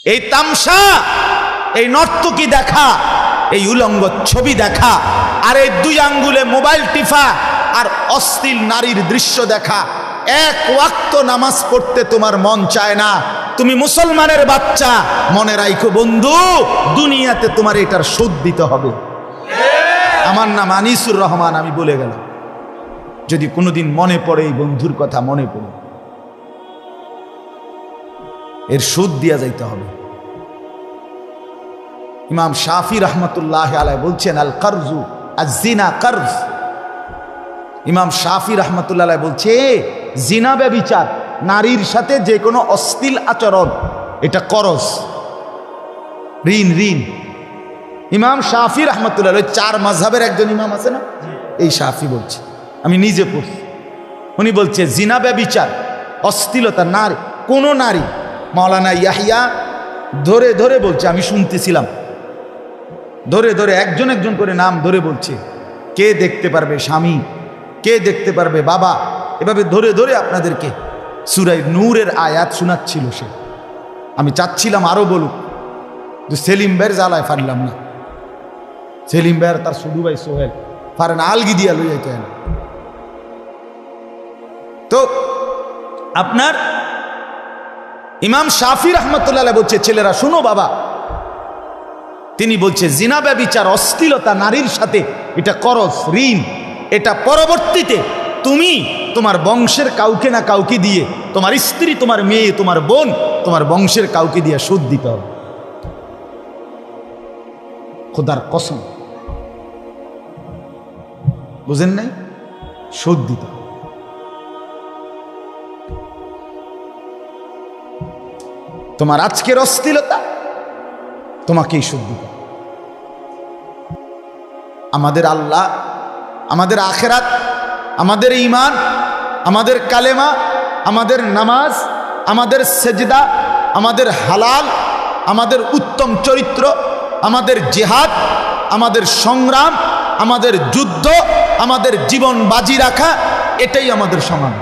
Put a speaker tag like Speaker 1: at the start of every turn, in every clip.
Speaker 1: এই তামসা, এই নর্তকী দেখা, এই উলঙ্গ ছবি দেখা, আর এই 2 আঙ্গুলে মোবাইল টিপা আর অশ্লীল নারীর দৃশ্য দেখা, এক ওয়াক্ত নামাজ পড়তে তোমার মন চায় না। তুমি মুসলমানের বাচ্চা, মনে রাখো বন্ধু, দুনিয়াতে তোমার এটার শোধ দিতে হবে। আমার নাম আনিসুর রহমান, আমি বলে গেলাম। যদি কোনোদিন মনে পড়ে এই বন্ধুর কথা, মনে পড়ে, এর শোধ দিয়া যাইতে হবে। ইমাম শাফি রহমতুল্লাহ আলাইহি বলছেন, আল কারজু আয-জিনা কারজ। ইমাম শাফি রহমতুল্লাহ আলাইহি বলছে, জিনা ব্যভিচার, নারীর সাথে যে কোনো অশ্লীল আচরণ, এটা করজ, ঋণ ঋণ। ইমাম শাফি রহমতুল্লাহ, 4 মাযহাবের একজন ইমাম আছে না, এই শাফি বলছে, আমি নিজে পড়ছি। উনি বলছে জিনা ব্যভিচার, অশ্লীলতা, নারী, কোন নারী, মাওলানা ইয়াহিয়া ধরে ধরে বলছে, আমি শুনতেছিলাম, ধরে ধরে একজন একজন করে নাম ধরে বলছে, কে দেখতে পারবে স্বামী, কে দেখতে পারবে বাবা, এভাবে ধরে ধরে আপনাদেরকে সূরা নূরের আয়াত শোনাচ্ছিল সে। আমি চাচ্ছিলাম আরো বলুক, যে সেলিম ভাইয়ের জ্বালায় পারলাম না। সেলিম ভাইয়ের তার শুধু ভাই সোহেল পারে না, আলগি দিয়া লই যাইতে হয় না। তো আপনার ইমাম শাফি রহমতুল্লাহ বলছে, ছেলেরা শুনো বাবা, তিনি বলছে জিনা ব্যভিচার, অশ্লীলতা, নারীর সাথে, এটা করজ, ঋণ। এটা পরবর্তীতে তুমি তোমার বংশের কাউকে না কাউকে দিয়ে, তোমার স্ত্রী, তোমার মেয়ে, তোমার বোন, তোমার বংশের কাউকে দিয়ে শোধ দিতে হবে। খোদার কসম, বুঝেন নাই? শোধ দিতে হবে। তোমার আজকের অশ্লীলতা তোমাকেই শোধ দিতে হবে। আমাদের আল্লাহ, আমাদের আখেরাত, আমাদের ঈমান, আমাদের কালেমা, আমাদের নামাজ, আমাদের সেজদা, আমাদের হালাল, আমাদের উত্তম চরিত্র, আমাদের জিহাদ, আমাদের সংগ্রাম, আমাদের যুদ্ধ, আমাদের জীবন বাজি রাখা, এটাই আমাদের সমান।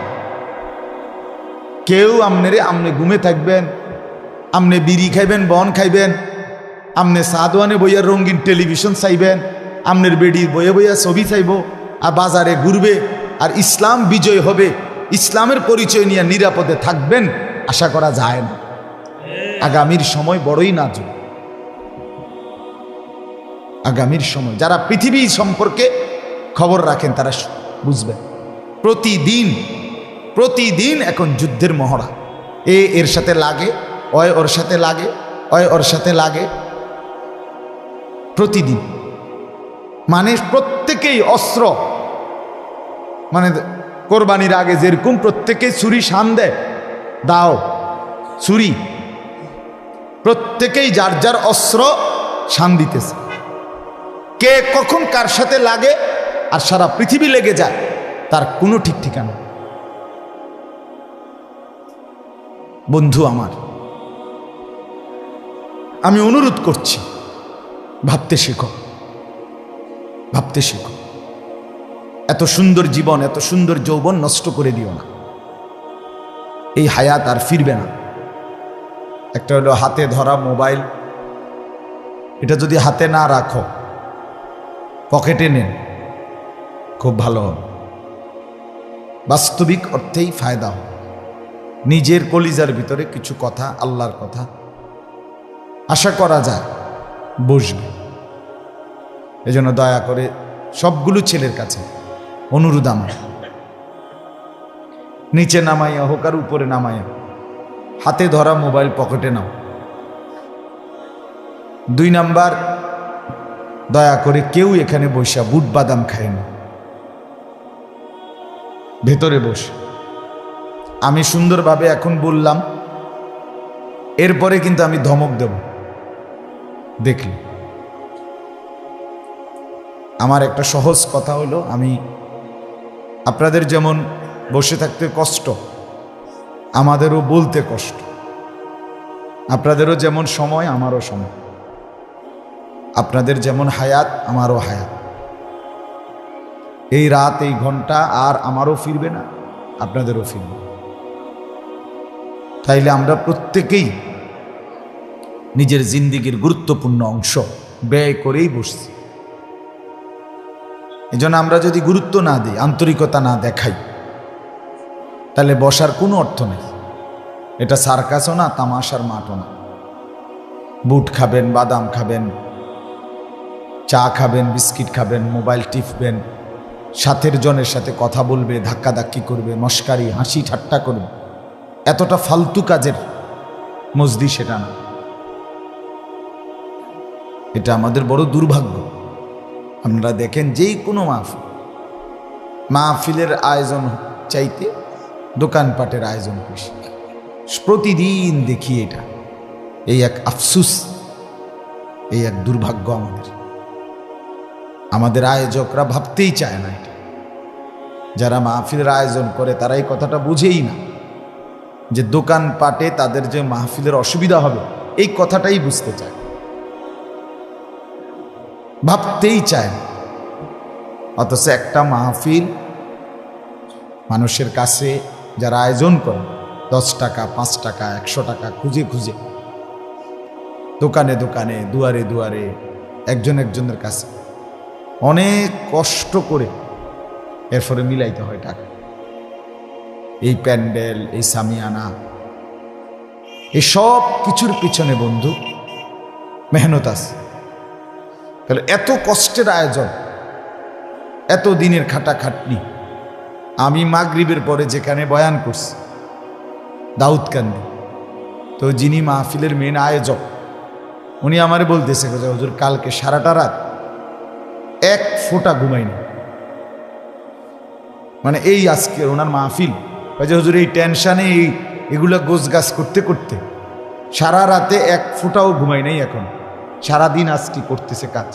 Speaker 1: কেউ আমনে ঘুমে থাকবেন, আমনে বিড়ি খাইবেন, বন খাইবেন, আমনে সাদওয়ানে বইয়ার রঙিন টেলিভিশন চাইবেন, আমনের বেডি বইয়ে বইয়া ছবি চাইব, আর বাজারে ঘুরবে, আর ইসলাম বিজয় হবে, ইসলামের পরিচয় নিয়ে নিরাপদে থাকবেন, আশা করা যায় না। আগামীর সময় বড়ই নাজুক। আগামীর সময় যারা পৃথিবী সম্পর্কে খবর রাখেন তারা বুঝবেন, প্রতিদিন এখন যুদ্ধের মহড়া। এর সাথে লাগে, অয় ওর সাথে লাগে, অয় ওর সাথে লাগে, প্রতিদিন। মানে প্রত্যেকেই অস্ত্র, মানে কোরবানির আগে যেরকম প্রত্যেকেই ছুরি শান দেয়, দাও ছুরি, প্রত্যেকেই যার যার অস্ত্র শান দিতেছে। কে কখন কার সাথে লাগে আর সারা পৃথিবী লেগে যায়, তার কোনো ঠিক ঠিকানা। বন্ধু আমার, আমি অনুরোধ করছি, ভাবতে শেখো, ভাবতে শেখো। এত সুন্দর জীবন, এত সুন্দর যৌবন নষ্ট করে দিও না। এই হায়াত আর ফিরবে না। একটা হলো হাতে ধরা মোবাইল, এটা যদি হাতে না রাখো, পকেটে নেন, খুব ভালো হবে। বাস্তবিক অর্থেই ফায়দা হবে। নিজের কলিজার ভিতরে কিছু কথা, আল্লাহর কথা আশা করা যায় বসবে। এজন্য দয়া করে সবগুলো ছেলের কাছে অনুরোধ আমার, নিচে নামাইয়া হোক আর উপরে নামাইয়া, হাতে ধরা মোবাইল পকেটে নাও। 2 নাম্বার, দয়া করে কেউ এখানে বসা বুট বাদাম খায় না, ভেতরে বসে। আমি সুন্দরভাবে এখন বললাম, এরপরে কিন্তু আমি ধমক দেব, দেখলি। আমার একটা সহজ কথা হলো, আমি আপনাদের যেমন বসে থাকতে কষ্ট, আমাদেরও বলতে কষ্ট। আপনাদেরও যেমন সময়, আমারও সময়। আপনাদের যেমন হায়াত, আমারও হায়াত। এই রাত, এই ঘন্টা আর আমারও ফিরবে না, আপনাদেরও ফিরবে। তাইলে আমরা প্রত্যেকেই নিজের জিন্দিগির গুরুত্বপূর্ণ অংশ ব্যয় করেই বসছি। এজন্য আমরা যদি গুরুত্ব না দিই, আন্তরিকতা না দেখাই, তাহলে বসার কোনো অর্থ নেই। এটা সার্কাসও না, তামাশার মাঠও না। বুট খাবেন, বাদাম খাবেন, চা খাবেন, বিস্কিট খাবেন, মোবাইল টিপবেন, সাথের জনের সাথে কথা বলবে, ধাক্কাধাক্কি করবে, মস্কারি হাসি ঠাট্টা করবে, এতটা ফালতু কাজের মজদি সেটা না। এটা আমাদের বড় দুর্ভাগ্য। আপনারা দেখেন যেই কোনো মাহফিলের আয়োজন চাইতে দোকানপাটের আয়োজন বেশি। প্রতিদিন দেখি এটা। এই এক আফসুস, এই এক দুর্ভাগ্য আমাদের আয়োজকরা ভাবতেই চায় না এটা। যারা মাহফিলের আয়োজন করে তারা এই কথাটা বুঝেই না যে দোকানপাটে তাদের যে মাহফিলের অসুবিধা হবে, এই কথাটাই বুঝতে চায়, ভাবতেই চায় না। অথচ একটা মাহফিল মানুষের কাছে যারা আয়োজন করে 10 টাকা, 5 টাকা, 100 টাকা খুঁজে খুঁজে, দোকানে দোকানে, দুয়ারে দুয়ারে, একজন একজনের কাছে অনেক কষ্ট করে এরপরে মিলাইতে হয় টাকা। এই প্যান্ডেল, এই সামিয়ানা, এই সব কিছুর পিছনে বন্ধু মেহনত আছে। তাহলে এত কষ্টের আয়োজন, এত দিনের খাটাখাটনি। আমি মাগরিবের পরে যেখানে বয়ান করছি দাউদকান্দি, তো যিনি মাহফিলের মেন আয়োজক উনি আমারে বলতেছে, হুজুর কালকে সারাটা রাত এক ফোঁটা ঘুমাইনি। মানে এই আজকে ওনার মাহফিল, হুজুর এই টেনশনে এগুলো গোছগাছ করতে করতে সারা রাতে এক ফোঁটাও ঘুমাই নাই। এখন সারাদিন আজকে করতেছে কাজ।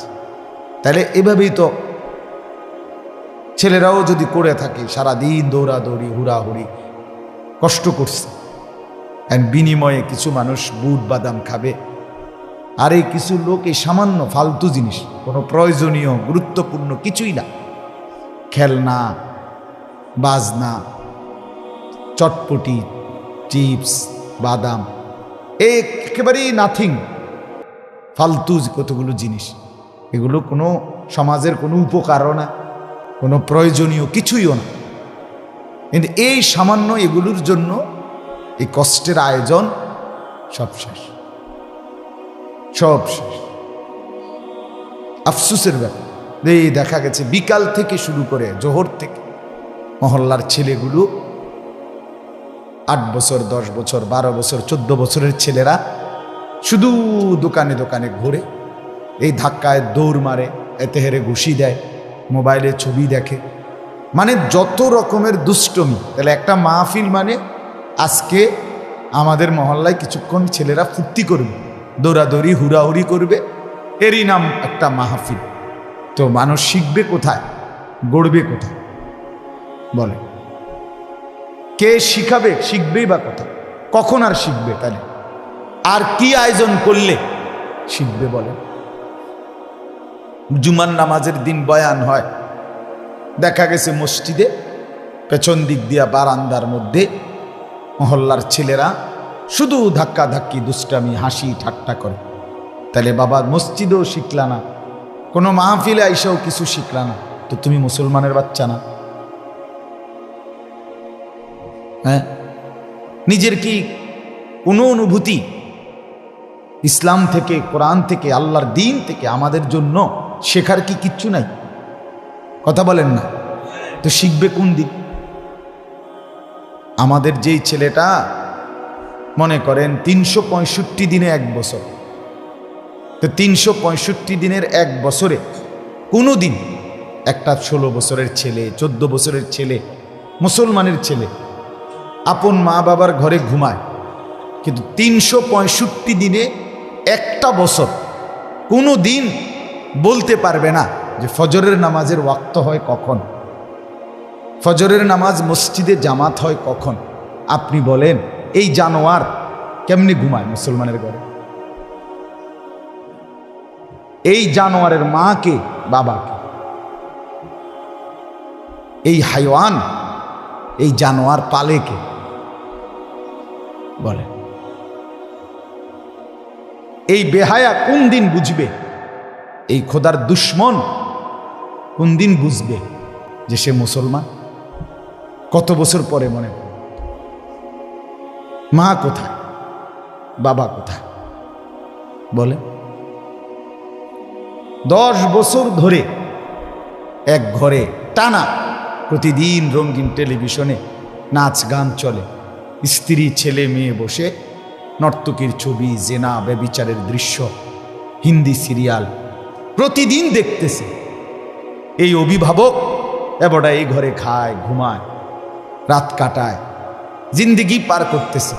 Speaker 1: তাহলে এভাবেই তো ছেলেরাও যদি করে থাকে, সারাদিন দৌড়াদৌড়ি, হুড়াহুড়ি, কষ্ট করছে, বিনিময়ে কিছু মানুষ বুট বাদাম খাবে। আর এই কিছু লোক এই সামান্য ফালতু জিনিস, কোনো প্রয়োজনীয় গুরুত্বপূর্ণ কিছুই না, খেলনা, বাজনা, চটপটি, চিপস, বাদাম, একেবারেই নাথিং, ফালতু কতগুলো জিনিস, এগুলো কোনো সমাজের কোনো উপকারও না, কোনো প্রয়োজনীয় কিছুইও না। কিন্তু এই সামান্য এগুলোর জন্য এই কষ্টের আয়োজন সব শেষ, সব শেষ। আফসোসের ব্যাপার। এই দেখা গেছে বিকাল থেকে শুরু করে জোহর থেকে মহল্লার ছেলেগুলো 8 বছর, 10 বছর, 12 বছর, 14 বছরের ছেলেরা শুধু দোকানে দোকানে ঘোরে, এই ধাক্কায় দৌড় মারে, এতে হেরে ঘুষি দেয়, মোবাইলে ছবি দেখে, মানে যত রকমের দুষ্টমি। তাহলে একটা মাহফিল মানে আজকে আমাদের মহল্লায় কিছুক্ষণ ছেলেরা ফুর্তি করবে, দৌড়াদৌড়ি, হুড়াহুড়ি করবে, এরই নাম একটা মাহফিল। তো মানুষ শিখবে কোথায়, গড়বে কোথায় বলে? কে শিখাবে? শিখবেই বা কোথায়? কখন আর শিখবে? তাহলে আর কি আয়োজন করলে শিখবে বলে? জুমার নামাজের দিন বয়ান হয়, দেখা গেছে মসজিদে পেছন দিক দিয়া বারান্দার মধ্যে মহল্লার ছেলেরা শুধু ধাক্কা ধাক্কি, দুষ্টামি, হাসি ঠাট্টা করে। তাহলে বাবা মসজিদেও শিখলা না, কোনো মাহফিলে আইসাও কিছু শিখলা না, তো তুমি মুসলমানের বাচ্চা না? হ্যাঁ, নিজের কি কোনো অনুভূতি ইসলাম থেকে, কোরআন থেকে, আল্লাহর দিন থেকে আমাদের জন্য শেখার কি কিচ্ছু নাই? কথা বলেন না? তো শিখবে কোন দিন? আমাদের যেই ছেলেটা মনে করেন 365 দিনে 1 বছর, তো 365 দিনের 1 বছরে কোনো দিন একটা 16 বছরের ছেলে, 14 বছরের ছেলে, মুসলমানের ছেলে আপন মা বাবার ঘরে ঘুমায়, কিন্তু 365 দিনে একটা বছর কোনো দিন বলতে পারবে না যে ফজরের নামাজের ওয়াক্ত হয় কখন, ফজরের নামাজ মসজিদে জামাত হয় কখন। আপনি বলেন এই জানোয়ার কেমনি ঘুমায় মুসলমানের ঘরে? এই জানোয়ারের মা কে, বাবা কে? এই হাইওয়ান, এই জানোয়ার পালে কে বলে? এই বেহায়া কোন দিন বুঝবে, এই খোদার দুশ্মন কোন দিন বুঝবে যে সে মুসলমান? কত বছর পরে মনে পড়ে, মা কোথায়, বাবা কোথায়? বলে 10 বছর ধরে এক ঘরে টানা প্রতিদিন রঙিন টেলিভিশনে নাচ গান চলে, স্ত্রী ছেলে মেয়ে বসে নর্তকীর ছবি, জেনা ব্যভিচারের দৃশ্য, হিন্দি সিরিয়াল প্রতিদিন দেখতেছে। এই অভিভাবক এবড়া এই ঘরে খায়, ঘুমায়, রাত কাটায়, জিন্দিগি পার করতেছে।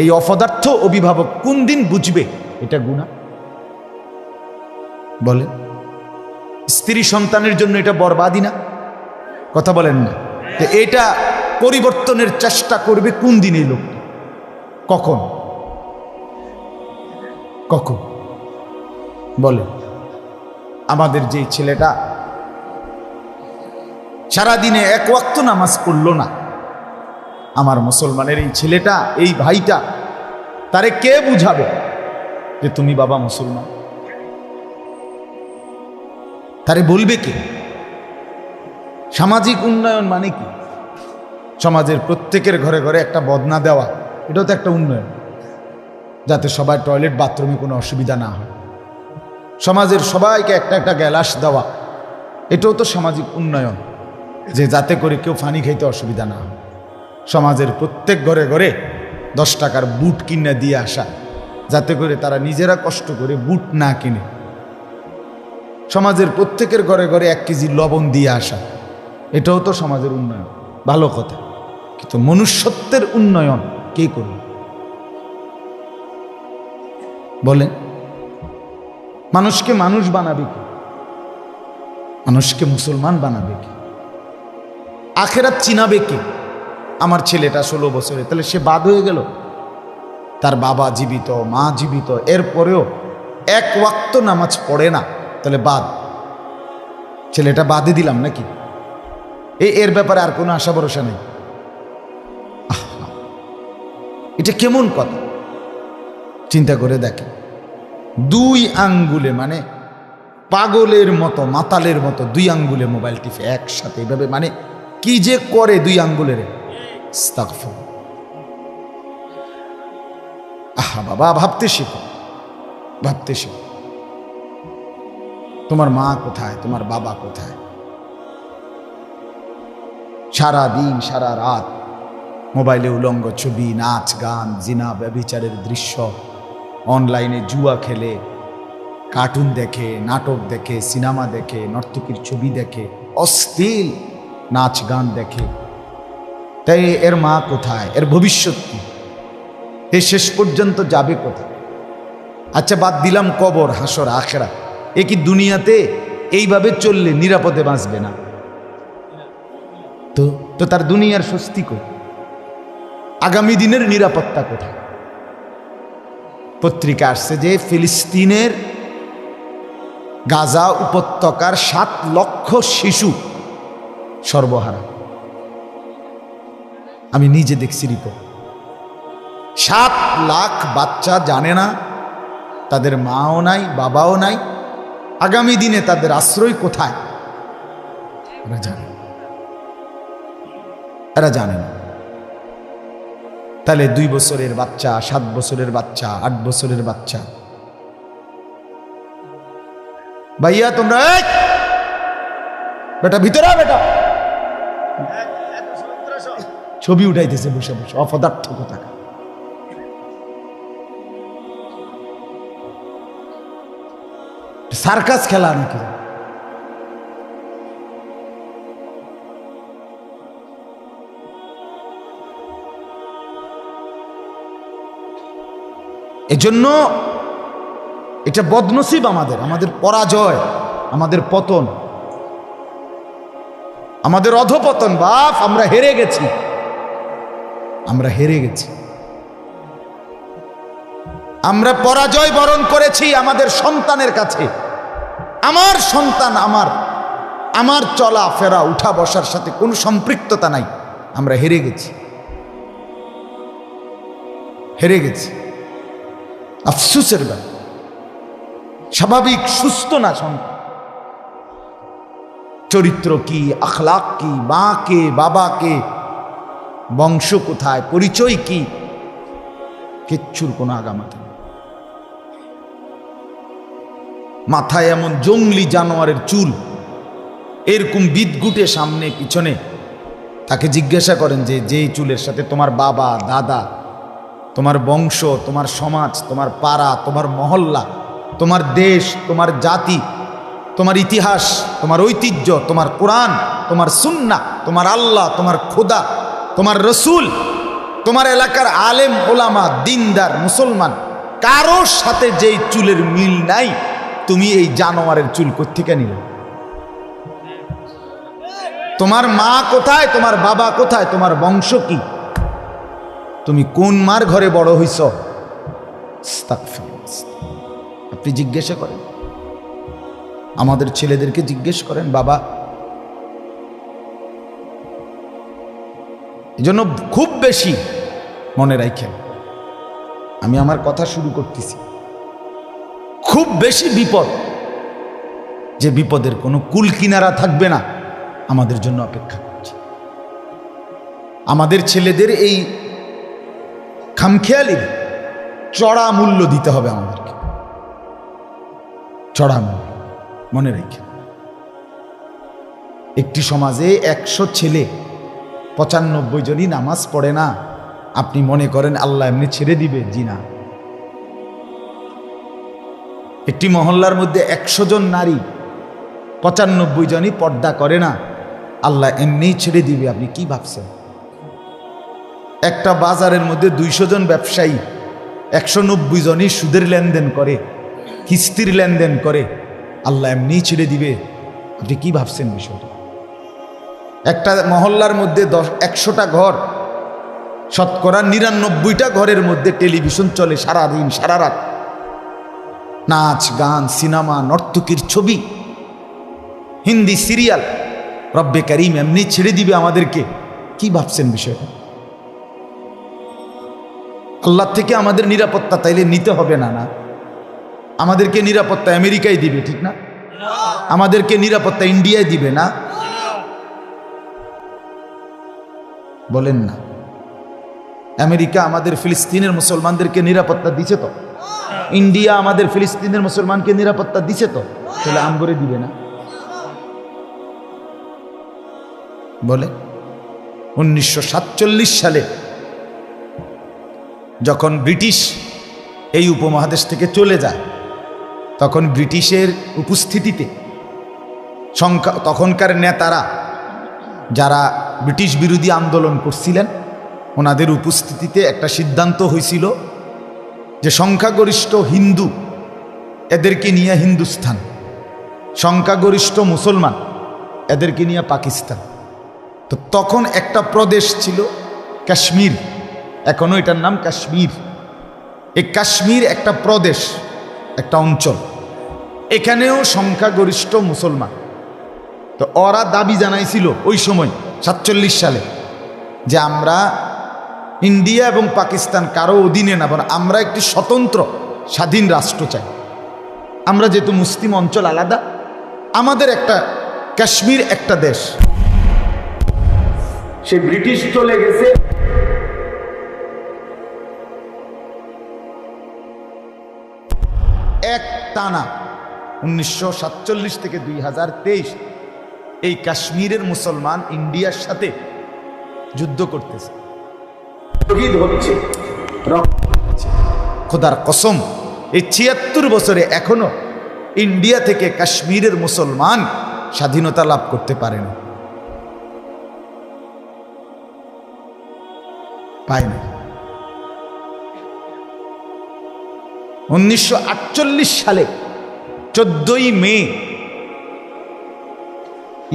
Speaker 1: এই অপদার্থ অভিভাবক কোন দিন বুঝবে এটা গুনাহ? বলে স্ত্রী সন্তানের জন্য এটা বরবাদি না? কথা বলেন না? এটা পরিবর্তনের চেষ্টা করবে কোন দিন এই লোকটা? কখন? কখন? বলে আমাদের যে ছেলেটা সারাদিনে এক ওয়াক্ত নামাজ পড়লো না, আমার মুসলমানের এই ছেলেটা, এই ভাইটা, তারে কে বুঝাবে যে তুমি বাবা মুসলমান? তারে বলবে কে? সামাজিক উন্নয়ন মানে কি? সমাজের প্রত্যেকের ঘরে ঘরে একটা বদনা দেওয়া, এটাও তো একটা উন্নয়ন, যাতে সবাই টয়লেট বাথরুমে কোনো অসুবিধা না হয়। সমাজের সবাইকে একটা একটা গ্যালাস দেওয়া, এটাও তো সামাজিক উন্নয়ন, যে যাতে করে কেউ পানি খাইতে অসুবিধা না হয়। সমাজের প্রত্যেক ঘরে ঘরে 10 টাকার বুট কিনে দিয়ে আসা, যাতে করে তারা নিজেরা কষ্ট করে বুট না কিনে। সমাজের প্রত্যেকের ঘরে ঘরে 1 কেজি লবণ দিয়ে আসা, এটাও তো সমাজের উন্নয়ন, ভালো কথা। কিন্তু মনুষ্যত্বের উন্নয়ন কে করবে? বলেন, মানুষকে মানুষ বানাবে কি? মানুষকে মুসলমান বানাবে কি? আখেরাত চিনাবে কে? আমার ছেলেটা 16 বছরে, তাহলে সে বাদ হয়ে গেল? তার বাবা জীবিত, মা জীবিত, এরপরেও 1 ওয়াক্ত নামাজ পড়ে না, তাহলে বাদ? ছেলেটা বাদে দিলাম নাকি? এর ব্যাপারে আর কোনো আশা ভরসা নেই। এটা কেমন কথা? চিন্তা করে দেখে, 2 আঙ্গুলে, মানে পাগলের মতো, মাতালের মতো 2 আঙ্গুলে মোবাইল টিপে একসাথে এইভাবে, মানে কি যে করে 2 আঙ্গুলের। আস্তাগফিরুল্লাহ। আহা বাবা, ভাবতে শিখো, ভাবতে শিখো। তোমার মা কোথায়, তোমার বাবা কোথায়? সারা দিন সারা রাত মোবাইলে উলঙ্গ ছবি, নাচ গান, জিনা ব্যভিচারের দৃশ্য, অনলাইনে জুয়া খেলে, কার্টুন দেখে, নাটক দেখে, সিনেমা দেখে, নর্তকীর ছবি দেখে, অশ্লীল নাচ গান দেখে। তাই এর মা কোথায়? এর ভবিষ্যৎ কি? এ শেষ পর্যন্ত যাবে কোথায়? আচ্ছা বাদ দিলাম কবর, হাসর, আখেরাত, এ কি দুনিয়াতে এইভাবে চললে নিরাপদে বাঁচবে না? তো তার দুনিয়ার স্বস্তি কই? আগামী দিনের নিরাপত্তা কোথায়? পত্রিকা আসছে যে ফিলিস্তিনের গাজা উপত্যকার 7 লক্ষ শিশু সর্বহারা। আমি নিজে দেখছি রিপোর্ট। 7 লাখ বাচ্চা জানে না তাদের মাও নাই, বাবাও নাই, আগামী দিনে তাদের আশ্রয় কোথায় এরা জানে, এরা জানে না। তাহলে 2 বছরের বাচ্চা, 7 বছরের বাচ্চা, 8 বছরের বাচ্চা, ভাইয়া তোমরা বেটা ভিতরে, বেটা ছবি উঠাইতেছে বসে বসে, অপদার্থ কোথাকার। সার্কাস খেলা নাকি? এজন্য এটা বদনসিব আমাদের, আমাদের পরাজয়, আমাদের পতন, আমাদের অধপতন। বাপ, আমরা হেরে গেছি, আমরা হেরে গেছি, আমরা পরাজয় বরণ করেছি আমাদের সন্তানের কাছে। আমার সন্তান, আমার চলা ফেরা, উঠা বসার সাথে কোনো সম্পৃক্ততা নাই। আমরা হেরে গেছি, হেরে গেছি। আফসোসের ব্যাপার। স্বাভাবিক সুস্থ না সন্তান। চরিত্র কি, আখলাক কি, মা কে, বাবা কে, বংশ কোথায়, পরিচয় কি, কিচ্ছুর কোনো আগামাথা নেই। মাথায় এমন জঙ্গলি জানোয়ারের চুল, এরকম বিদগুটে সামনে পিছনে। তাকে জিজ্ঞাসা করেন যে যেই চুলের সাথে তোমার বাবা, দাদা, তোমার বংশ, তোমার সমাজ, তোমার পাড়া, তোমার মহল্লা, তোমার দেশ, তোমার জাতি, তোমার ইতিহাস, তোমার ঐতিহ্য, তোমার কোরআন, তোমার সুন্নাহ, তোমার আল্লাহ, তোমার খোদা, তোমার রসুল, তোমার এলাকার আলেম ওলামা, দিনদার মুসলমান, কারোর সাথে যেই চুলের মিল নাই, তুমি এই জানোয়ারের চুল কোত্থেকে নিলে? তোমার মা কোথায়, তোমার বাবা কোথায়, তোমার বংশ কি, তুমি কোন মার ঘরে বড় হইছ? আপনি জিজ্ঞাসা করেন, আমাদের ছেলেদেরকে জিজ্ঞেস করেন। বাবা, এজন্য খুব বেশি মনে রাখেন, আমি আমার কথা শুরু করতেছি, খুব বেশি বিপদ, যে বিপদের কোনো কুল কিনারা থাকবে না, আমাদের জন্য অপেক্ষা করছে। আমাদের ছেলেদের এই খামখেয়ালির চড়া মূল্য দিতে হবে আমাদেরকে, চড়া মূল্য। মনে রেখে, একটি সমাজে 100 ছেলে 95 জনই নামাজ পড়ে না, আপনি মনে করেন আল্লাহ এমনি ছেড়ে দিবে? জি না। একটি মহল্লার মধ্যে 100 জন নারী 95 জনই পর্দা করে না, আল্লাহ এমনি ছেড়ে দিবে? আপনি কি ভাবছেন? একটা বাজারের মধ্যে 200 জন ব্যবসায়ী 190 জনই সুদের লেনদেন করে, কিস্তির লেনদেন করে, আল্লাহ এমনি ছেড়ে দিবে? আপনি কি ভাবছেন বিষয়টা? একটা মহল্লার মধ্যে 100টা ঘর, শতকরা 99টা ঘরের মধ্যে টেলিভিশন চলে সারাদিন সারা রাত, নাচ গান, সিনেমা, নর্তকীর ছবি, হিন্দি সিরিয়াল, রব্বে কারিম এমনি ছেড়ে দিবে আমাদেরকে? কি ভাবছেন বিষয়টা? আল্লাহ থেকে আমাদের নিরাপত্তা তাইলে নিতে হবে না? না, আমাদেরকে নিরাপত্তা আমেরিকায় দিবে, ঠিক না? আমাদেরকে নিরাপত্তা ইন্ডিয়ায় দিবে না? বলেন না। আমেরিকা আমাদের ফিলিস্তিনের মুসলমানদেরকে নিরাপত্তা দিছে তো, ইন্ডিয়া আমাদের ফিলিস্তিনের মুসলমানকে নিরাপত্তা দিছে তো, তাহলে আমগরে দিবে না? বলে 1947 সালে যখন ব্রিটিশ এই উপমহাদেশ থেকে চলে যায়, তখন ব্রিটিশের উপস্থিতিতে তখনকার নেতারা যারা ব্রিটিশ বিরোধী আন্দোলন করছিলেন, ওনাদের উপস্থিতিতে একটা সিদ্ধান্ত হয়েছিল যে সংখ্যাগরিষ্ঠ হিন্দু, এদেরকে নিয়ে হিন্দুস্তান, সংখ্যাগরিষ্ঠ মুসলমান, এদেরকে নিয়ে পাকিস্তান। তো তখন একটা প্রদেশ ছিল কাশ্মীর, এখনো এটার নাম কাশ্মীর। এই কাশ্মীর একটা প্রদেশ, একটা অঞ্চল, এখানেও সংখ্যাগরিষ্ঠ মুসলমান। তো ওরা দাবি জানাইছিল ওই সময় 47 সালে যে আমরা ইন্ডিয়া এবং পাকিস্তান কারো অধীনে না, বরং আমরা একটি স্বতন্ত্র স্বাধীন রাষ্ট্র চাই। আমরা যেহেতু মুসলিম অঞ্চল আলাদা, আমাদের একটা কাশ্মীর একটা দেশ। সে ব্রিটিশ চলে গেছে, এক টানা 1947 থেকে 2023 এই কাশ্মীরের মুসলমান ইন্ডিয়ার সাথে যুদ্ধ করতেছে, শহীদ হচ্ছে, খোদার কসম এই 76 বছরে এখনো ইন্ডিয়া থেকে কাশ্মীরের মুসলমান স্বাধীনতা লাভ করতে পারেনি, পায়নি। 1948 সালে 14ই মে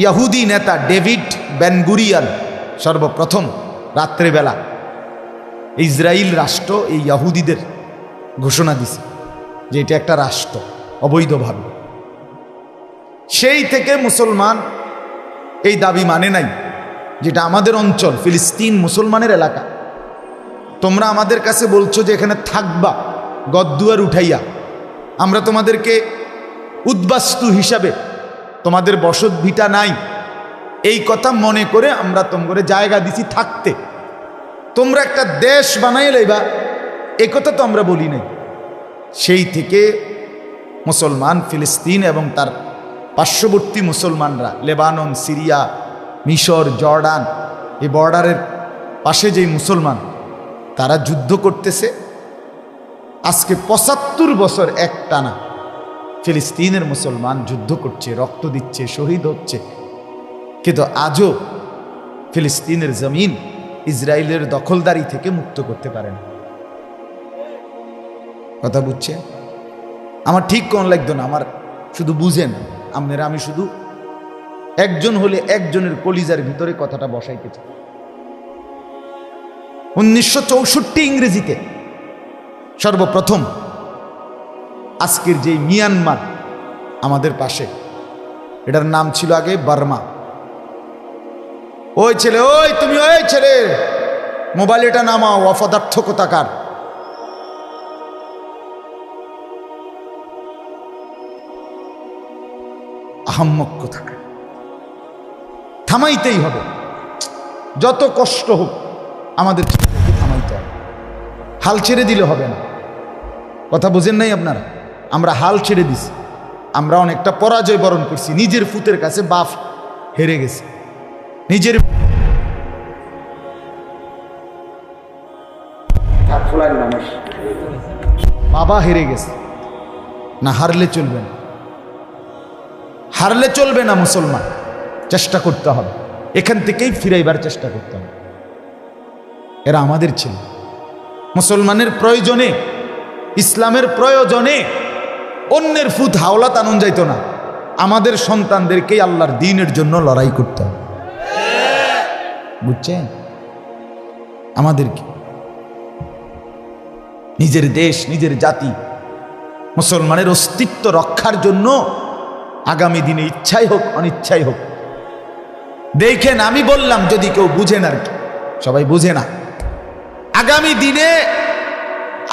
Speaker 1: ইহুদি নেতা ডেভিড বেন-গুরিয়ন সর্বপ্রথম রাত্রেবেলা ইসরায়েল রাষ্ট্র এই ইহুদিদের ঘোষণা দিছে যে এটা একটা রাষ্ট্র অবৈধভাবে। সেই থেকে মুসলমান এই দাবি মানে নাই, যেটা আমাদের অঞ্চল ফিলিস্তিন মুসলমানের এলাকা, তোমরা আমাদের কাছে বলছো যে এখানে থাকবা গদ্দুয়ার উঠাইয়া, আমরা তোমাদেরকে উদ্বাস্তু হিসাবে, তোমাদের বসত ভিটা নাই, এই কথা মনে করে আমরা তোমাদের জায়গা দিছি থাকতে, তোমরা একটা দেশ বানাই লইবা, এ কথা তো আমরা বলি নাই। সেই থেকে মুসলমান ফিলিস্তিন এবং তার পার্শ্ববর্তী মুসলমানরা, লেবানন, সিরিয়া, মিশর, জর্ডান, এই বর্ডারের পাশে যেই মুসলমান, তারা যুদ্ধ করতেছে। আজকে ৭৫ বছর একটানা ফিলিস্তিনের মুসলমান যুদ্ধ করছে, রক্ত দিচ্ছে, শহীদ হচ্ছে, কিন্তু আজও ফিলিস্তিনের জমিন ইসরায়েলের দখলদারি থেকে মুক্ত করতে পারে না। কথা বুঝছে? আমার ঠিক কোন লাগতো না, আমার শুধু বুঝেন আপনারা, আমি শুধু একজন হলে একজনের কলিজার ভিতরে কথাটা বসাইতে চাই। 1964 ইংরেজিতে সর্বপ্রথম আজকের যে মিয়ানমার আমাদের পাশে, এটার নাম ছিল আগে বার্মা। ওই ছেলে, ওই তুমি, ওই ছেলে মোবাইল এটা নামাও, অপদার্থ কোথাকার। আহাম্মক কোথাকার, থামাইতেই হবে, যত কষ্ট হোক আমাদের থামাইতে হবে, হাল ছেড়ে দিলে হবে না। কথা বুঝেন নাই আপনারা? আমরা হাল ছেড়ে দিছি, আমরা অনেকটা পরাজয় বরণ করছি, নিজের ফুতের কাছে বাপ হেরে গেছে, নিজের বাবা হেরে গেছে। না, হারলে চলবে না, হারলে চলবে না। মুসলমান চেষ্টা করতে হবে, এখান থেকেই ফিরাইবার চেষ্টা করতে হবে। এরা আমাদের ছিল, মুসলমানের প্রয়োজনে, ইসলামের প্রয়োজনে অন্যের ফুট হাওলাত আনন্দ যাইত না। আমাদের সন্তানদেরকেই আল্লাহর দ্বীনের জন্য লড়াই করতে হবে, বুঝছেন? আমাদেরকে নিজের দেশ, নিজের জাতি, মুসলমানের অস্তিত্ব রক্ষার জন্য আগামী দিনে ইচ্ছাই হোক অনিচ্ছাই হোক, দেখেন আমি বললাম যদি কেউ বুঝেন, আর কি সবাই বুঝে না, আগামী দিনে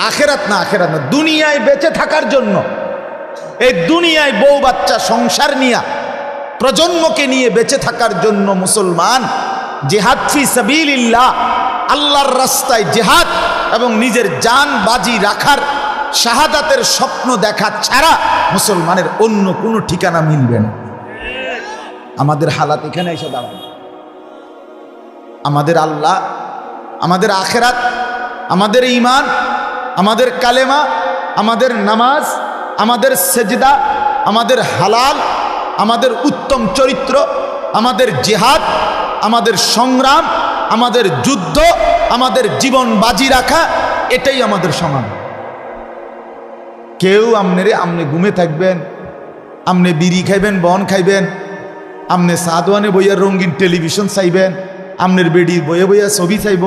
Speaker 1: আখেরাত না, আখেরাত না, দুনিয়ায় বেঁচে থাকার জন্য, এই দুনিয়ায় বউ বাচ্চা সংসার নিয়ে, প্রজন্মকে নিয়ে বেঁচে থাকার জন্য মুসলমান জিহাদ ফি সাবিলিল্লাহ, আল্লাহর রাস্তায় জিহাদ এবং নিজের জান বাজি রাখার শাহাদাতের স্বপ্ন দেখা ছাড়া মুসলমানের অন্য কোনো ঠিকানা মিলবে না। আমাদের হালাত এখানে এসে দাঁড়ায়। আমাদের আল্লাহ, আমাদের আখেরাত, আমাদের ঈমান, আমাদের কালেমা, আমাদের নামাজ, আমাদের সেজদা, আমাদের হালাল, আমাদের উত্তম চরিত্র, আমাদের জিহাদ, আমাদের সংগ্রাম, আমাদের যুদ্ধ, আমাদের জীবন বাজি রাখা, এটাই আমাদের সমাধান। কেউ আমনে ঘুমে থাকবেন, আমনে বিড়ি খাইবেন, বন খাইবেন, আমনে সাদওয়ানে বইয়া রঙিন টেলিভিশন চাইবেন, আমনের বেডি বয়ে বইয়া ছবি চাইব,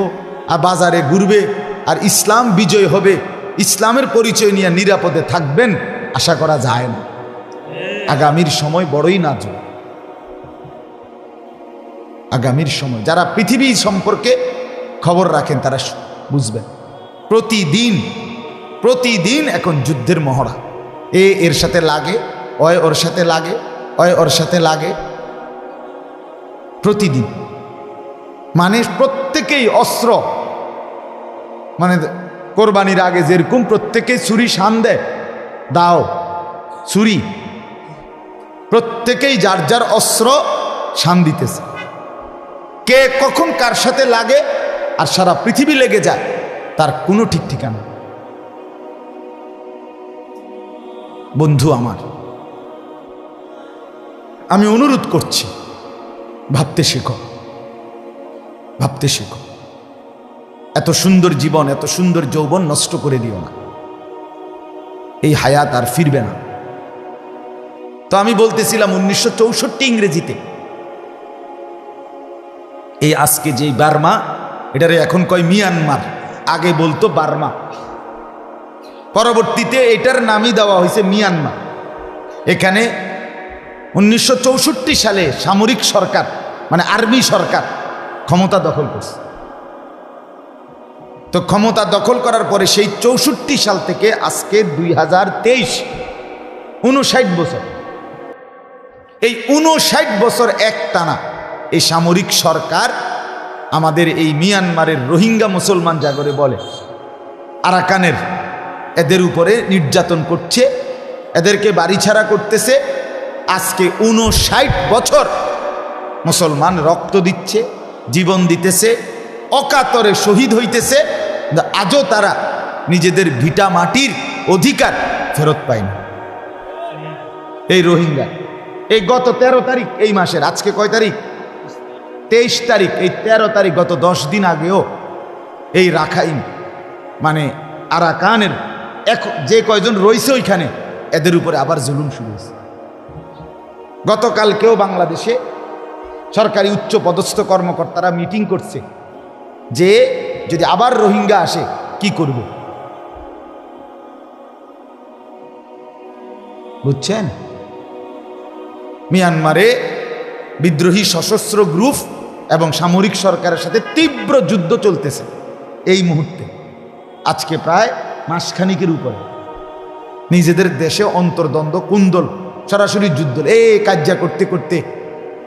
Speaker 1: আর বাজারে ঘুরবে, আর ইসলাম বিজয় হবে, ইসলামের পরিচয় নিয়ে নিরাপদে থাকবেন, আশা করা যায় না। আগামীর সময় বড়ই নাজুক। আগামীর সময় যারা পৃথিবী সম্পর্কে খবর রাখেন তারা বুঝবেন, প্রতিদিন এখন যুদ্ধের মহড়া। এর সাথে লাগে, অয় ওর সাথে লাগে, অয় ওর সাথে লাগে, প্রতিদিন। মানে প্রত্যেকেই অস্ত্র, মানে কোরবানির আগে যেরকম প্রত্যেকেই ছুরি শান দেয়, দাও ছুরি, প্রত্যেকেই যার যার অস্ত্র শান দিতেছে। কে কখন কার সাথে লাগে আর সারা পৃথিবী লেগে যায়, তার কোনো ঠিক ঠিকানা। বন্ধু আমার, আমি অনুরোধ করছি, ভাবতে শেখো, ভাবতে শেখো। এত সুন্দর জীবন, এত সুন্দর যৌবন নষ্ট করে দিও না, এই হায়াত আর ফিরবে না। তো আমি বলতেছিলাম 1964 ইংরেজিতে এই আজকে যে বার্মা, এটারে এখন কয় মিয়ানমার, আগে বলতো বার্মা, পরবর্তীতে এটার নামই দেওয়া হয়েছে মিয়ানমার। এখানে 1964 সালে সামরিক সরকার, মানে আর্মি সরকার ক্ষমতা দখল করছে। তো ক্ষমতা দখল করার পরে সেই 64 সাল থেকে আজকে 2023 59 বছর। এই 59 বছর একটানা এই সামরিক সরকার আমাদের এই মিয়ানমারের রোহিঙ্গা মুসলমান জাগরে বলে আরাকানের এদের উপরে নির্যাতন করছে, এদেরকে বাড়িছাড়া করতেছে। আজকে 59 বছর মুসলমান রক্ত দিচ্ছে, জীবন দিতেছে, অকাতরে শহীদ হইতেছে, আজও তারা নিজেদের ভিটা মাটির অধিকার ফেরত পায়নি। এই রোহিঙ্গা এই গত 13 তারিখ এই মাসের, আজকে কয় তারিখ? 23 তারিখ। এই 13 তারিখ গত 10 দিন আগেও এই রাখাইন মানে আরাকানের যে কয়জন রয়েছে ওইখানে এদের উপরে আবার জুলুম শুরু হয়েছে। গতকালকেও বাংলাদেশে সরকারি উচ্চ পদস্থ কর্মকর্তারা মিটিং করছে যে যদি আবার রোহিঙ্গা আসে কি করব। বুঝছেন? মিয়ানমারে বিদ্রোহী সশস্ত্র গ্রুপ এবং সামরিক সরকারের সাথে তীব্র যুদ্ধ চলতেছে এই মুহূর্তে। আজকে প্রায় মাসখানিকের উপরে নিজেদের দেশে অন্তর্দ্বন্দ্ব কুন্দল, সরাসরি যুদ্ধ, কাজ্জা করতে করতে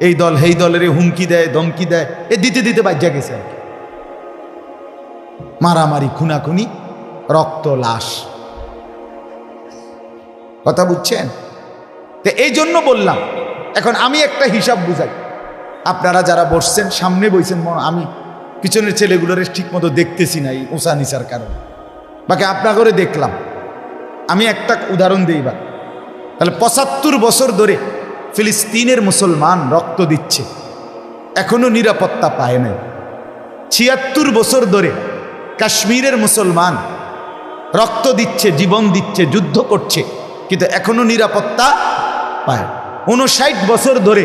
Speaker 1: এই দল এই দলের হুমকি দেয়, ধমকি দেয়, দিতে দিতে বাজ্যা গেছে আর কি। মারামারি, খুনাখুনি, রক্ত, লাশ। কথা বুঝছেন? তো এই জন্য বললাম, এখন আমি একটা হিসাব বুঝাই। আপনারা যারা বসছেন, সামনে বইছেন, আমি পিছনের ছেলেগুলোর ঠিক মতো দেখতেছি না এই উঁচা নিচার কারণে, বাকি আপনার করে দেখলাম। আমি একটা উদাহরণ দিই বা, তাহলে 75 বছর ধরে ফিলিস্তিনের মুসলমান রক্ত দিচ্ছে, এখনো নিরাপত্তা পায় নাই। 76 বছর ধরে কাশ্মীরের মুসলমান রক্ত দিচ্ছে, জীবন দিচ্ছে, যুদ্ধ করছে, কিন্তু এখনো নিরাপত্তা পায়। 59 বছর ধরে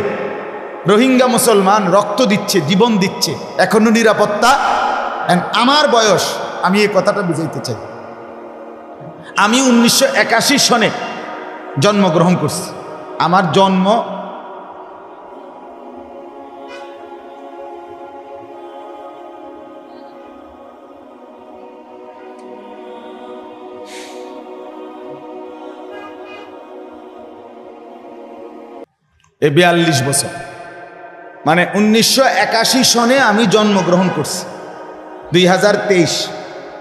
Speaker 1: রোহিঙ্গা মুসলমান রক্ত দিচ্ছে, জীবন দিচ্ছে, এখনো নিরাপত্তা। আমার বয়স, আমি এই কথাটা বুঝাইতে চাই, আমি 1981 সনে জন্মগ্রহণ করছি। আমার জন্ম এই 42 বছর, মানে 1981 সনে আমি জন্মগ্রহণ করছি। 2023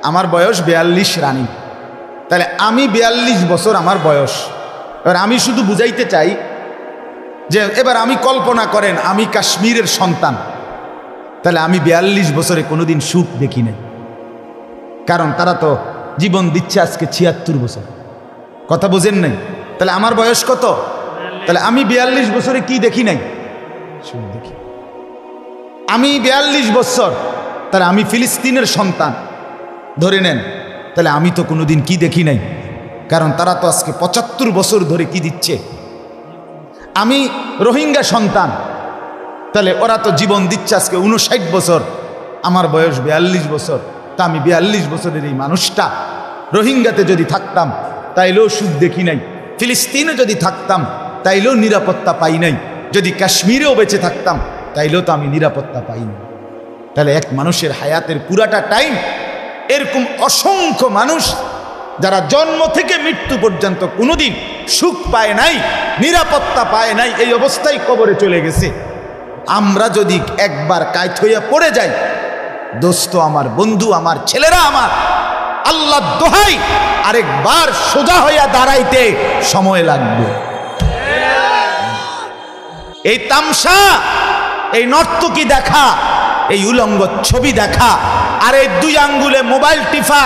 Speaker 1: আমার বয়স 42 রানিং। তাহলে আমি 42 বছর আমার বয়স। এবার আমি শুধু বুঝাইতে চাই যে এবার আমি কল্পনা করেন আমি কাশ্মীরের সন্তান, তাহলে আমি 42 বছরে কোনোদিন সুখ দেখি নাই, কারণ তারা তো জীবন দিচ্ছে আজকে 76 বছর। কথা বোঝেন নাই? তাহলে আমার বয়স কত? তাহলে আমি 42 বছরে কি দেখি নাই? সুখ দেখি। আমি 42 বছর, তাহলে আমি ফিলিস্তিনের সন্তান ধরে নেন, তাহলে আমি তো কোনোদিন কি দেখি নাই, কারণ তারা তো আজকে 75 বছর ধরে কি দিচ্ছে। আমি রোহিঙ্গা সন্তান, তাহলে ওরা তো জীবন দিচ্ছে আজকে 59 বছর, আমার বয়স 42 বছর। তা আমি 42 বছরের এই মানুষটা রোহিঙ্গাতে যদি থাকতাম তাইলেও সুখ দেখি নাই, ফিলিস্তিনে যদি থাকতাম তাইলেও নিরাপত্তা পাই নাই, যদি কাশ্মীরেও বেঁচে থাকতাম তাইলেও তো আমি নিরাপত্তা পাই না। তাহলে এক মানুষের হায়াতের পুরাটা টাইম এরকম অসংখ্য মানুষ যারা জন্ম থেকে মৃত্যু পর্যন্ত কোনোদিন সুখ পায় নাই, নিরাপত্তা পায় নাই, এই অবস্থায় কবরে চলে গেছে। আমরা যদি একবার কায়ত হইয়া পড়ে যাই, দোস্ত আমার, বন্ধু আমার, ছেলেরা আমার, আল্লাহ দোহাই আরেকবার সোজা হইয়া দাঁড়াইতে সময় লাগবে। এই তামসা, এই নর্তকী দেখা, এই উলঙ্গ ছবি দেখা, আর এই 2 আঙ্গুলে মোবাইল টিফা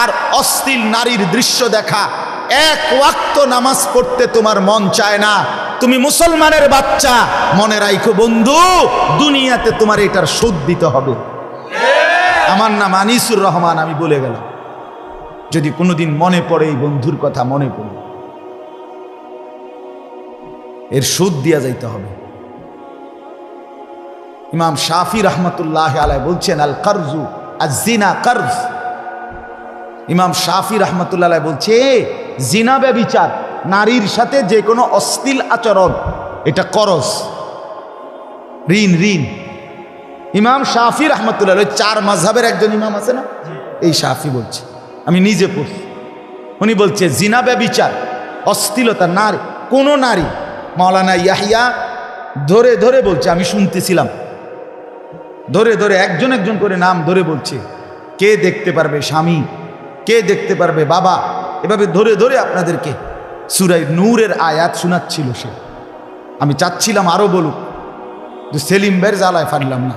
Speaker 1: আর অশ্লীল নারীর দৃশ্য দেখা, এক ওয়াক্ত নামাজ পড়তে তোমার মন চায় না। তুমি মুসলমানের বাচ্চা, মনে রাখো বন্ধু, দুনিয়াতে তোমার এটার শোধ দিতে হবে। আমার নাম আনিসুর রহমান, আমি বলে গেলাম। যদি কোনোদিন মনে পড়ে এই বন্ধুর কথা, মনে পড়ে, এর শোধ দিয়া যাইতে হবে। ইমাম শাফি রহমতুল্লাহ আলাইহি বলছেন, আল কারজু আয-জিনা কারজ। ইমাম শাফি রহমতুল্লাহ আলাইহি বলছে, জিনা ব্যভিচার, নারীর সাথে যে কোনো অশ্লীল আচরণ, এটা করজ, ঋণ। ইমাম শাফি রহমতুল্লাহ, 4 মাযহাবের একজন ইমাম আছে না, এই শাফি বলছে, আমি নিজে পড়ছি। উনি বলছে জিনা ব্যভিচার অশ্লীলতা নারী, কোন নারী, মাওলানা ইয়াহিয়া ধরে ধরে বলছে, আমি শুনতেছিলাম, ধরে ধরে একজন একজন করে নাম ধরে বলছে, কে দেখতে পারবে স্বামী, কে দেখতে পারবে বাবা, এভাবে ধরে ধরে আপনাদেরকে সূরা নূরের আয়াত শোনাচ্ছিল সে। আমি চাচ্ছিলাম আরো বলুক, যে সেলিম ভাইয়ের জ্বালায় পারলাম না।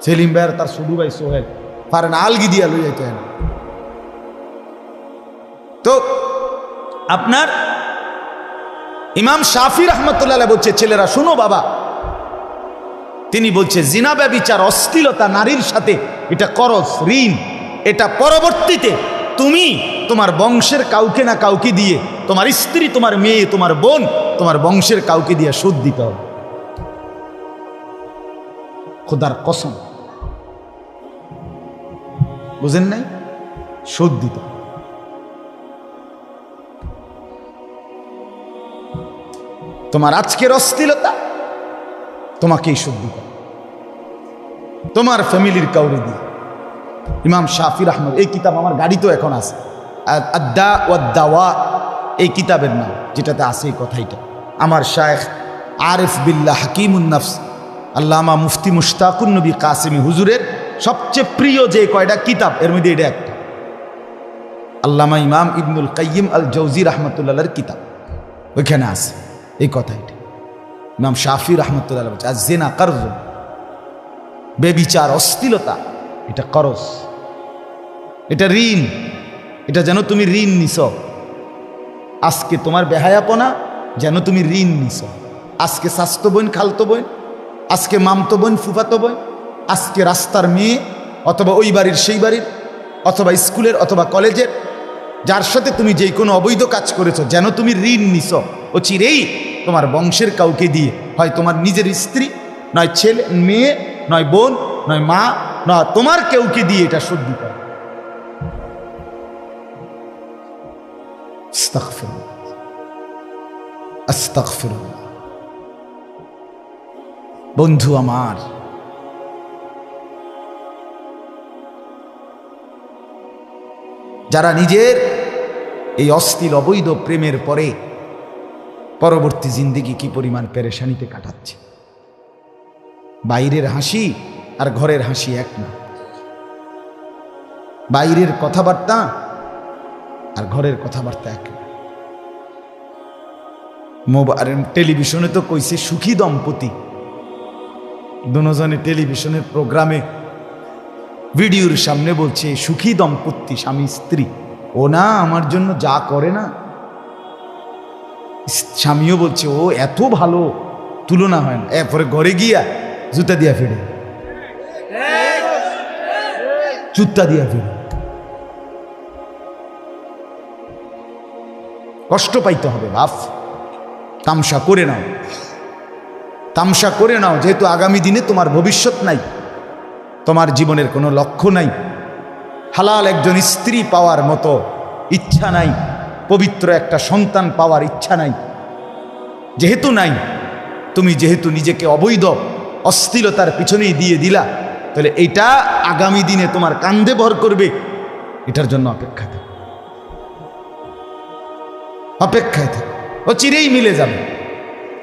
Speaker 1: সেলিম ভাইয়ের তার শুধু ভাই সোহেল পারে না, আলগি দিয়া লই যাইতে হয় না। তো আপনার ইমাম শাফি রহমতুল্লাহ বলছে, ছেলেরা শোনো বাবা, তিনি বলছে জিনা ব্যভিচার অশ্লীলতা নারীর সাথে এটা করস ঋণ, এটা পরবর্তীতে তুমি তোমার বংশের কাউকে না কাউকে দিয়ে, তোমার স্ত্রী, তোমার মেয়ে, তোমার বোন, তোমার বংশের কাউকে দিয়ে শোধ দিতে হবে। খোদার কসম, বুঝেন নাই? শোধ দিতে হবে। তোমার আজকের অশ্লীলতা তোমাকেই শোধ দিতে হবে, তোমার ফ্যামিলির কাউরে দিয়ে। ইমাম শাফি আহমদ, এই কিতাব আমার গাড়িতেও এখন আছে, আদ-দা ওয়াদ-দাওয়া এই কিতাবের নাম, যেটাতে আছে এই কথাইটা। আমার শায়েখ আরিফ বিল্লাহ হাকিমুন নফস আল্লামা মুফতি মুশতাকুন নবী কাসেমি হুজুরের সবচেয়ে প্রিয় যে কয়টা কিতাব, এর মধ্যে এটা একটা। আল্লামা ইমাম ইবনুল কাইয়িম আল জৌজি রহমতুল্লাহর কিতাব, ওইখানে আছে এই কথাইটা। ইমাম শাফি রহমতুল্লাহ বলছে, আজ-জিনা কর্জ, বেবিচার অশ্লীলতা এটা করজ, এটা ঋণ, এটা যেন তুমি ঋণ নিছ। আজকে তোমার বেহায়াপনা যেন তুমি ঋণ নিছ। আজকে স্বাস্থ্য বোন, খালতো বোন, আজকে মামতো বোন, ফুফাতো বোন, আজকে রাস্তার মেয়ে, অথবা ওই বাড়ির সেই বাড়ির, অথবা স্কুলের অথবা কলেজের, যার সাথে তুমি যে কোনো অবৈধ কাজ করেছো, যেন তুমি ঋণ নিছ। ও চিরেই তোমার বংশের কাউকে দিয়ে, হয় তোমার নিজের স্ত্রী, নয় ছেলে মেয়ে, নয় বোন, নয় মা, নয় তোমার কেউকে দিয়ে এটা শোধ দিতে হবে। আস্তাগফিরুল্লাহ, আস্তাগফিরুল্লাহ। বন্ধু আমার, যারা নিজের এই অশ্লীল অবৈধ প্রেমের পরে পরবর্তী জিন্দেগি কি পরিমাণ পেরেশানিতে কাটাচ্ছে। বাইরের হাসি আর ঘরের হাসি এক না, বাইরের কথাবার্তা আর ঘরের কথাবার্তা এক না। টেলিভিশনে তো কইছে সুখী দম্পতি, দুজনে টেলিভিশনের প্রোগ্রামে ভিডিওর সামনে বলছে সুখী দম্পতি, স্বামী স্ত্রী। ও না আমার জন্য যা করে না, স্বামীও বলছে ও এত ভালো, তুলনা হয় না। এরপরে ঘরে গিয়া জুতা দিয়া ফিরে, জুতা দিয়া ফিরে, কষ্ট পাইতে হবে বাপ। তামসা করে নাও, তামসা করে নাও, যেহেতু আগামী দিনে তোমার ভবিষ্যৎ নাই, তোমার জীবনের কোনো লক্ষ্য নাই, হালাল একজন স্ত্রী পাওয়ার মতো ইচ্ছা নাই, পবিত্র একটা সন্তান পাওয়ার ইচ্ছা নাই, যেহেতু নাই, তুমি যেহেতু নিজেকে অবৈধ অশ্লীলতার পিছনেই দিয়ে দিলা, তাহলে এটা আগামী দিনে তোমার কান্দে ভর করবে। এটার জন্য অপেক্ষা থাকো, অপেক্ষায় থাকো, ও চিরেই মিলে যাবে।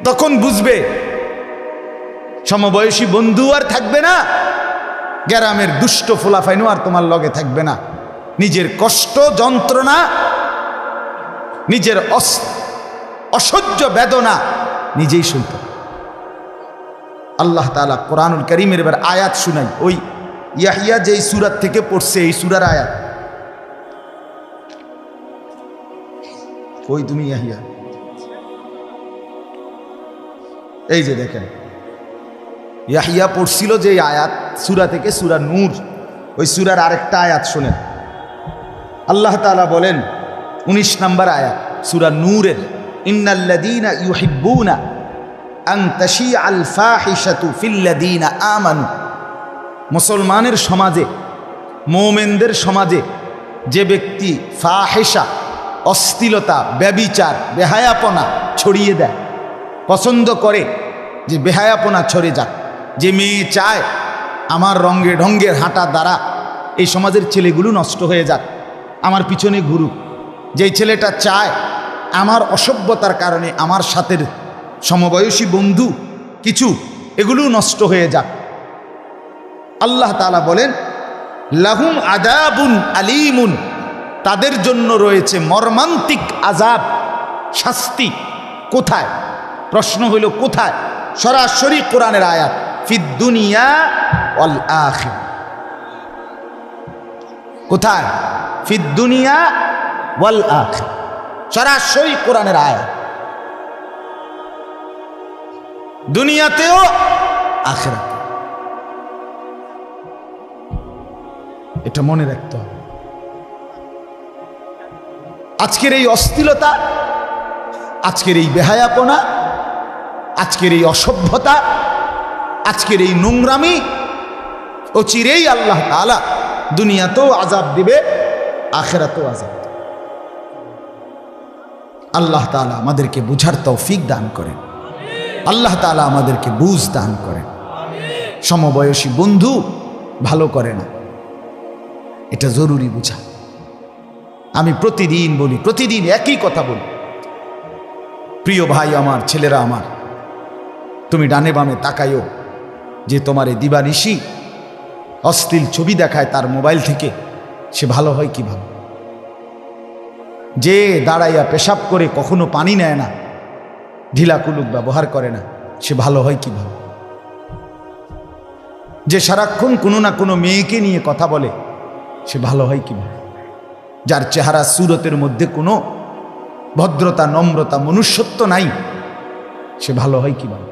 Speaker 1: তখন বুঝবে সমবয়সী বন্ধু আর থাকবে না, গ্রামের দুষ্ট ফোলাফাইনও আর তোমার লগে থাকবে না। নিজের কষ্ট যন্ত্রণা, নিজের অসহ্য বেদনা নিজেই সইতে। আল্লাহ তাআলা কোরআনুল কারীমের এবার আয়াত শুনাই, ওই ইয়াহিয়া যেই সূরা থেকে পড়ছে এই সূরার আয়াত। ওই তুমি ইয়াহিয়া, এই যে দেখেন ইয়াহিয়া পড়ছিল যে আয়াত সূরা থেকে, সূরা নূর, ওই সূরার আরেকটা আয়াত শুনেন। আল্লাহ তাআলা বলেন 19 নম্বর আয়াত সূরা নূরের, ইন্নাল্লাযীনা ইউহিব্বুনা আন তাশিআল ফাহিশাতু ফিল্লাযীনা আমানু। মুসলমানের সমাজে, মুমিনদের সমাজে যে ব্যক্তি ফাহিশা, অশ্লীলতা, ব্যভিচার, বেহায়াপনা ছড়িয়ে দেয়, পছন্দ করে যে বেহায়াপনা ছড়ে যাক, যে মেয়ে চায় আমার রঙ্গে ঢঙ্গের হাঁটা দ্বারা এই সমাজের ছেলেগুলো নষ্ট হয়ে যাক, আমার পিছনে ঘুরুক, যেই ছেলেটা চায় আমার অসভ্যতার কারণে আমার সাথে সমবয়সী বন্ধু কিছু এগুলো নষ্ট হয়ে যাক। আল্লাহ তাআলা বলেন লাহুম আযাবুন আলীমুন, তাদের জন্য রয়েছে মর্মান্তিক আযাব, শাস্তি। কোথায়? প্রশ্ন হইল কোথায়? সরাসরি কোরআনের আয়াত, ফিদ দুনিয়া ওয়াল আখিরা। কোথায়? ফিদ দুনিয়া ওয়াল আখিরা, সরাসরি কোরআনের আয়াত। দুনিয়াতেও আখিরাতে। এটা মনে রাখতে হবে। আজকের এই অস্থিরতা, আজকের এই বেহায়াপনা, আজকের এই অসভ্যতা, আজকের এই নোংরামি, অচিরেই আল্লাহ তাআলা দুনিয়াতেও আযাব দিবে, আখিরাতেও আযাব দিবে। আল্লাহ তাআলা আমাদেরকে বুঝার তৌফিক দান করেন, আল্লাহ তাআলা আমাদেরকে বুঝ দান করেন। সমবয়সী বন্ধু ভালো করে না, এটা জরুরি বুঝা। আমি প্রতিদিন বলি, প্রতিদিন একই কথা বলি, প্রিয় ভাই আমার, ছেলেরা আমার, তুমি ডানে বামে তাকাইও, যে তোমার এই দিবানিশি অশ্লীল ছবি দেখায় তার মোবাইল থেকে, সে ভালো হয় কিভাবে? যে দাঁড়াইয়া পেশাব করে কখনো পানি নেয় না, ঢিলা কুলুক ব্যবহার করে না, সে ভালো হয় কিভাবে? যে সারাক্ষণ কোনো না কোনো মেয়েকে নিয়ে কথা বলে, সে ভালো হয় কিভাবে? যার চেহারা সুরতের মধ্যে কোনো ভদ্রতা, নম্রতা, মনুষ্যত্ব নাই, সে ভালো হয় কিভাবে?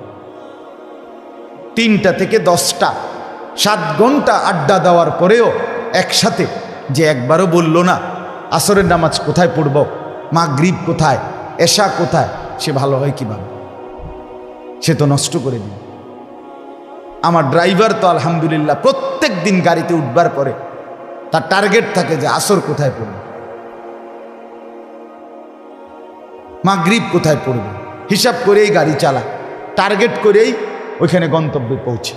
Speaker 1: 3টা থেকে 10টা 7 ঘন্টা আড্ডা দেওয়ার পরেও একসাথে যে একবারও বলল না আসরের নামাজ কোথায় পড়ব, মাগরিব কোথায়, এশা কোথায়, সে ভালো হয় কিভাবে? সে তো নষ্ট করে দিল। আমার ড্রাইভার তো আলহামদুলিল্লাহ প্রত্যেক দিন গাড়িতে উঠবার পরে তার টার্গেট থাকে যে আসর কোথায় পড়বে, মাগরিব কোথায় পড়বে, হিসাব করেই গাড়ি চালায়, টার্গেট করেই ওইখানে গন্তব্যে পৌঁছে।